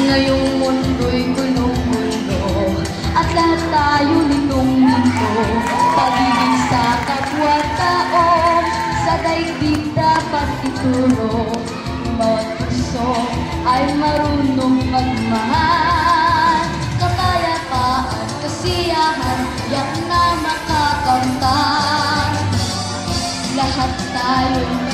Ngayong mundo'y gulong-gulo at lahat tayo nitong mundo. Pag-ibig sa kapwa-tao, sa daigdig dapat ituro. Bawat puso ay marunong magmahal. Kapayapaan, kasiyahan, yak na makakamtan. Lahat tayo'y